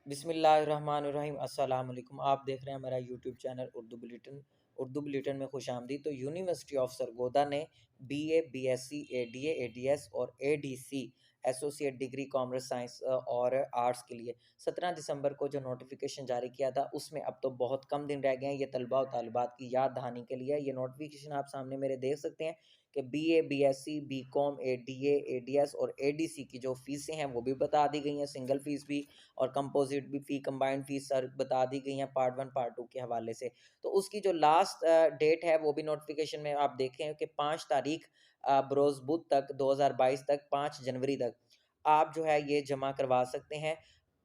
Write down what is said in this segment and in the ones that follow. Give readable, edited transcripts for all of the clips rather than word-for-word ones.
बिस्मिल्लाहिर्रहमानिर्रहीम अस्सलाम वालेकुम। आप देख रहे हैं मेरा यूट्यूब चैनल उर्दू बुलेटिन में खुशामदीद। तो यूनिवर्सिटी ऑफ सरगोदा ने बीए, बीएससी, एडीए, एडीएस और ADC associate degree commerce science और आर्ट्स के लिए 17 दिसंबर को जो नोटिफिकेशन जारी किया था, उसमें अब तो बहुत कम दिन रह गए हैं। ये तलबा और तालिबात की याद दहानी के लिए ये नोटिफिकेशन आप सामने मेरे देख सकते हैं कि BA, BSc, BCom, ADA, ADS और एडीसी की जो फ़ीसें हैं वो भी बता दी गई हैं, सिंगल फ़ीस भी और कंपोजिट भी फ़ी, कंबाइंड फ़ीस सर बता दी गई हैं पार्ट 1 पार्ट 2 के हवाले से। तो उसकी जो लास्ट डेट है वो भी नोटिफिकेशन में आप देखें कि 5 तारीख बरोज़ बुध तक 2022 तक 5 जनवरी तक आप जो है ये जमा करवा सकते हैं।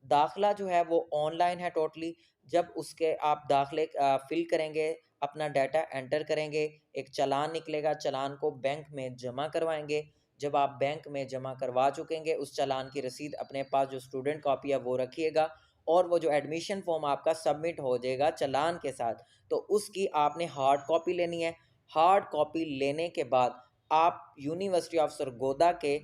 दाखिला जो है वो ऑनलाइन है टोटली। जब उसके आप दाखिले फ़िल करेंगे, अपना डाटा एंटर करेंगे, एक चालान निकलेगा, चालान को बैंक में जमा करवाएँगे। जब आप बैंक में जमा करवा चुकेंगे, उस चालान की रसीद अपने पास जो स्टूडेंट कॉपी है वो रखिएगा और वो जो एडमिशन फॉर्म आपका सबमिट हो जाएगा चालान के साथ, तो उसकी आपने हार्ड कॉपी लेनी है। हार्ड कॉपी लेने के बाद आप यूनिवर्सिटी ऑफ सरगोदा के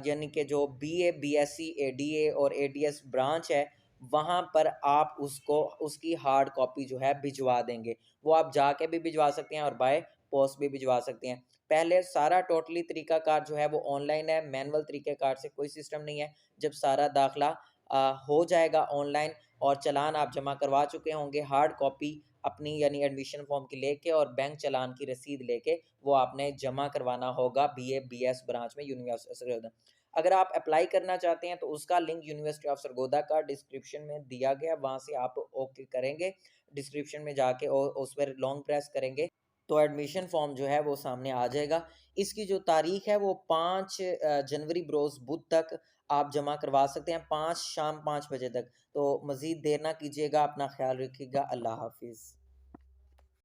यानी कि जो बीए, बीएससी, एडीए और एडीएस ब्रांच है, वहाँ पर आप उसको उसकी हार्ड कॉपी जो है भिजवा देंगे। वो आप जाके भी भिजवा सकते हैं और बाय पोस्ट भी भिजवा सकते हैं। पहले सारा टोटली तरीकाकार जो है वो ऑनलाइन है, मैनुअल तरीक़ेकार से कोई सिस्टम नहीं है। जब सारा दाखिला हो जाएगा ऑनलाइन और चालान आप जमा करवा चुके होंगे, हार्ड कॉपी अपनी यानी एडमिशन फॉर्म की लेके और बैंक चालान की रसीद लेके वो आपने जमा करवाना होगा बीए, बीएस ब्रांच में यूनिवर्सिटी ऑफ सरगोदा। अगर आप अप्लाई करना चाहते हैं तो उसका लिंक यूनिवर्सिटी ऑफ सरगोदा का डिस्क्रिप्शन में दिया गया, वहाँ से आप ओके करेंगे। डिस्क्रिप्शन में जाके उस पर लॉन्ग प्रेस करेंगे तो एडमिशन फॉर्म जो है वो सामने आ जाएगा। इसकी जो तारीख है वो 5 जनवरी बरोज़ बुध तक आप जमा करवा सकते हैं, 5 शाम 5 बजे तक। तो मज़ीद देर ना कीजिएगा, अपना ख़्याल रखिएगा। अल्लाह हाफ़िज़।